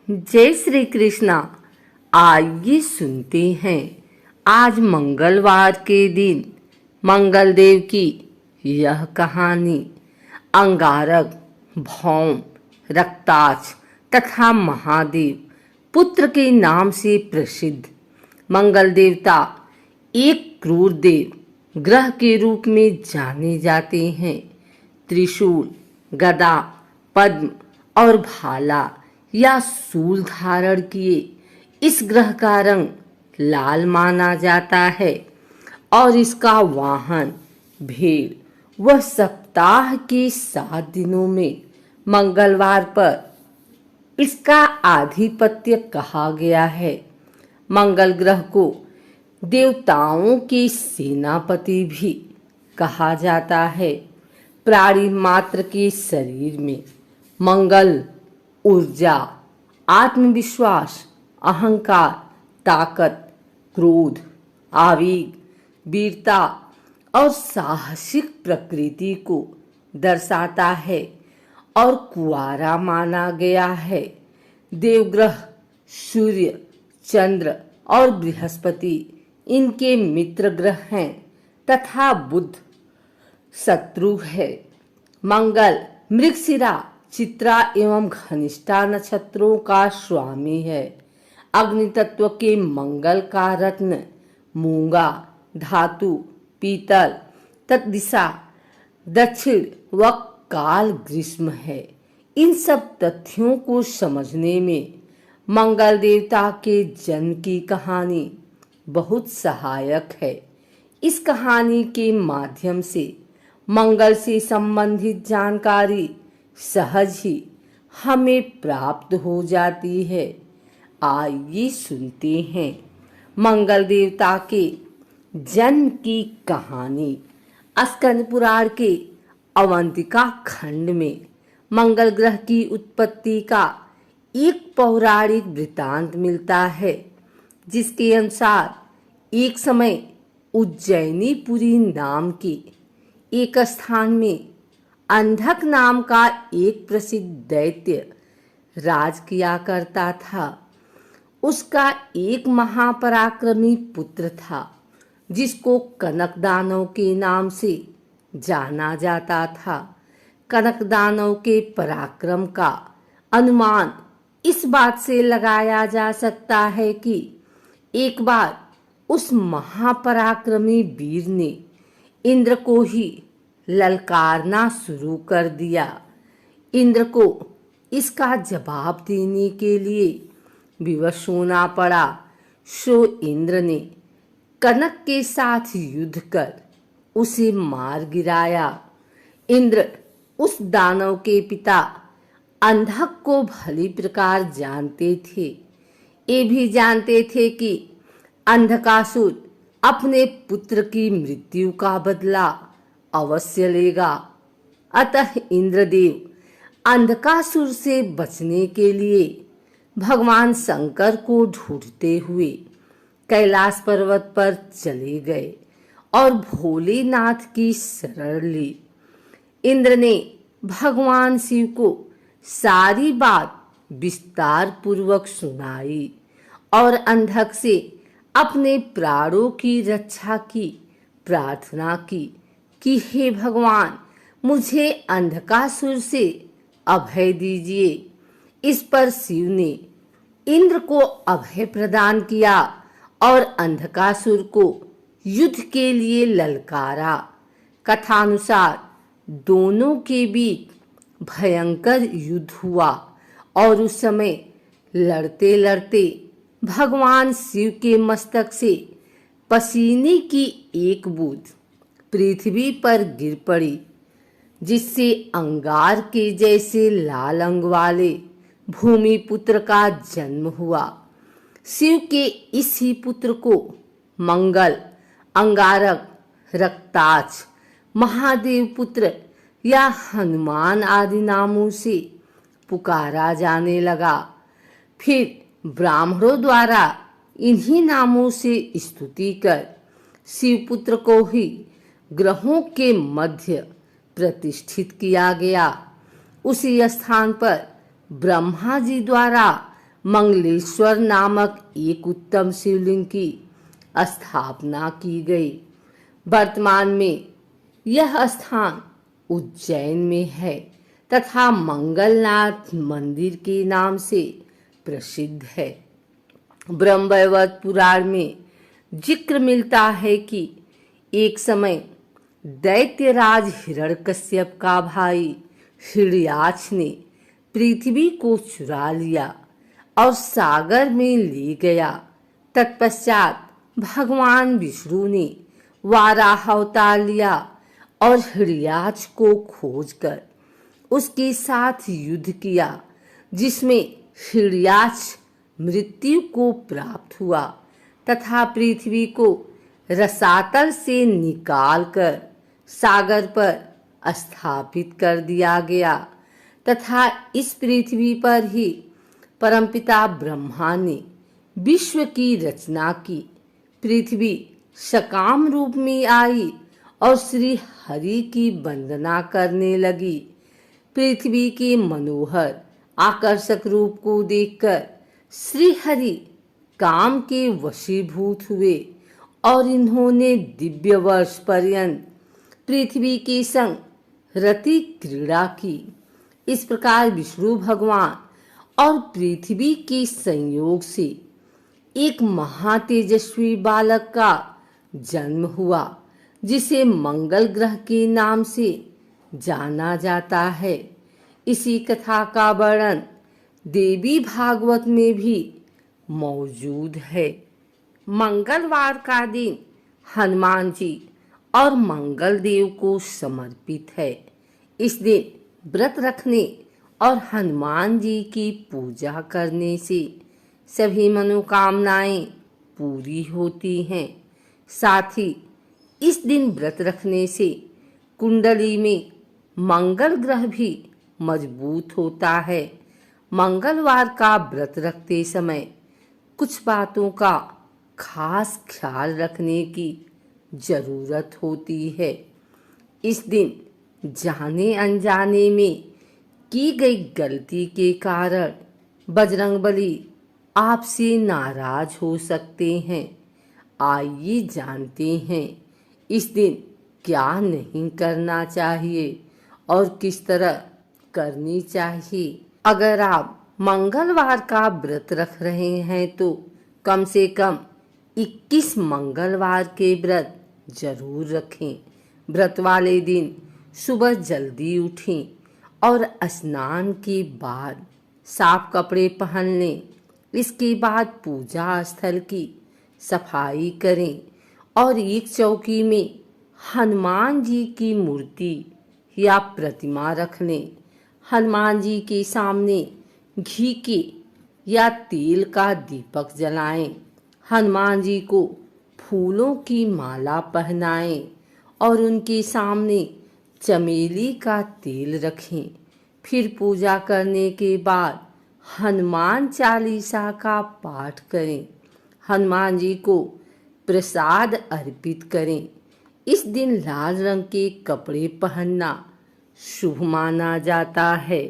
जय श्री कृष्णा। आइए सुनते हैं आज मंगलवार के दिन मंगलदेव की यह कहानी। अंगारक, भौम, रक्ताक्ष तथा महादेव पुत्र के नाम से प्रसिद्ध मंगल देवता एक क्रूर देव ग्रह के रूप में जाने जाते हैं। त्रिशूल, गदा, पद्म और भाला या सूल धारण किए इस ग्रह का रंग लाल माना जाता है और इसका वाहन भेड़। वह सप्ताह के 7 दिनों में मंगलवार पर इसका आधिपत्य कहा गया है। मंगल ग्रह को देवताओं के सेनापति भी कहा जाता है। प्राणी मात्र के शरीर में मंगल ऊर्जा, आत्मविश्वास, अहंकार, ताकत, क्रोध, आवेग, वीरता और साहसिक प्रकृति को दर्शाता है और कुआरा माना गया है। देवग्रह सूर्य, चंद्र और बृहस्पति इनके मित्र ग्रह हैं तथा बुध शत्रु है। मंगल मृगशिरा, चित्रा एवं घनिष्ठा नक्षत्रों का स्वामी है। अग्नि तत्व के मंगल का रत्न मूंगा, धातु, पीतल, तत्दिशा, दक्षिण व काल ग्रीष्म है। इन सब तथ्यों को समझने में मंगल देवता के जन्म की कहानी बहुत सहायक है। इस कहानी के माध्यम से मंगल से संबंधित जानकारी सहज ही हमें प्राप्त हो जाती है। आइए सुनते हैं मंगल देवता के जन्म की कहानी। स्कंद पुराण के अवंतिका खंड में मंगल ग्रह की उत्पत्ति का एक पौराणिक वृतांत मिलता है, जिसके अनुसार एक समय उज्जैनीपुरी नाम के एक स्थान में अंधक नाम का एक प्रसिद्ध दैत्य राज किया करता था। उसका एक महापराक्रमी पुत्र था, जिसको कनक दानव के नाम से जाना जाता था। कनक दानव के पराक्रम का अनुमान इस बात से लगाया जा सकता है कि एक बार उस महापराक्रमी वीर ने इंद्र को ही ललकारना शुरू कर दिया। इंद्र को इसका जवाब देने के लिए विवश होना पड़ा। सो इंद्र ने कनक के साथ युद्ध कर उसे मार गिराया। इंद्र उस दानव के पिता अंधक को भली प्रकार जानते थे। ये भी जानते थे कि अंधकासुर अपने पुत्र की मृत्यु का बदला अवश्य लेगा। अतः इंद्रदेव अंधकासुर से बचने के लिए भगवान शंकर को ढूंढते हुए कैलाश पर्वत पर चले गए और भोलेनाथ की शरण ली। इंद्र ने भगवान शिव को सारी बात विस्तार पूर्वक सुनाई और अंधक से अपने प्राणों की रक्षा की प्रार्थना की कि हे भगवान, मुझे अंधकासुर से अभय दीजिए। इस पर शिव ने इंद्र को अभय प्रदान किया और अंधकासुर को युद्ध के लिए ललकारा। कथानुसार दोनों के बीच भयंकर युद्ध हुआ और उस समय लड़ते लड़ते भगवान शिव के मस्तक से पसीने की एक बूंद पृथ्वी पर गिर पड़ी, जिससे अंगार के जैसे लाल अंग वाले भूमि पुत्र का जन्म हुआ। शिव के इस ही पुत्र को मंगल, अंगारक, रक्ताक्ष, महादेव पुत्र या हनुमान आदि नामों से पुकारा जाने लगा। फिर ब्राह्मणों द्वारा इन्हीं नामों से स्तुति कर शिवपुत्र को ही ग्रहों के मध्य प्रतिष्ठित किया गया। उसी स्थान पर ब्रह्मा जी द्वारा मंगलेश्वर नामक एक उत्तम शिवलिंग की स्थापना की गई। वर्तमान में यह स्थान उज्जैन में है तथा मंगलनाथ मंदिर के नाम से प्रसिद्ध है। ब्रह्मवैवर्त पुराण में जिक्र मिलता है कि एक समय दैत्यराज हिरण्यकश्यप का भाई हिरण्याक्ष ने पृथ्वी को चुरा लिया और सागर में ले गया। तत्पश्चात भगवान विष्णु ने वाराह अवतार लिया और हिरण्याक्ष को खोजकर उसके साथ युद्ध किया, जिसमें हिरण्याक्ष मृत्यु को प्राप्त हुआ तथा पृथ्वी को रसातल से निकालकर सागर पर स्थापित कर दिया गया तथा इस पृथ्वी पर ही परमपिता ब्रह्मा ने विश्व की रचना की। पृथ्वी सकाम रूप में आई और श्री हरि की वंदना करने लगी। पृथ्वी के मनोहर आकर्षक रूप को देखकर श्री हरि काम के वशीभूत हुए और इन्होंने दिव्य वर्ष पर्यंत पृथ्वी के संग रति क्रीड़ा की। इस प्रकार विष्णु भगवान और पृथ्वी के संयोग से एक महातेजस्वी बालक का जन्म हुआ, जिसे मंगल ग्रह के नाम से जाना जाता है। इसी कथा का वर्णन देवी भागवत में भी मौजूद है। मंगलवार का दिन हनुमान जी और मंगल देव को समर्पित है। इस दिन व्रत रखने और हनुमान जी की पूजा करने से सभी मनोकामनाएं पूरी होती हैं। साथ ही इस दिन व्रत रखने से कुंडली में मंगल ग्रह भी मजबूत होता है। मंगलवार का व्रत रखते समय कुछ बातों का खास ख्याल रखने की जरूरत होती है। इस दिन जाने अनजाने में की गई गलती के कारण बजरंगबली आपसे नाराज हो सकते हैं। आइए जानते हैं इस दिन क्या नहीं करना चाहिए और किस तरह करनी चाहिए। अगर आप मंगलवार का व्रत रख रहे हैं तो कम से कम 21 मंगलवार के व्रत जरूर रखें। व्रत वाले दिन सुबह जल्दी उठें और स्नान के बाद साफ कपड़े पहन लें। इसके बाद पूजा स्थल की सफाई करें और एक चौकी में हनुमान जी की मूर्ति या प्रतिमा रख लें। हनुमान जी के सामने घी के या तेल का दीपक जलाएं। हनुमान जी को फूलों की माला पहनाएं और उनके सामने चमेली का तेल रखें। फिर पूजा करने के बाद हनुमान चालीसा का पाठ करें। हनुमान जी को प्रसाद अर्पित करें। इस दिन लाल रंग के कपड़े पहनना शुभ माना जाता है।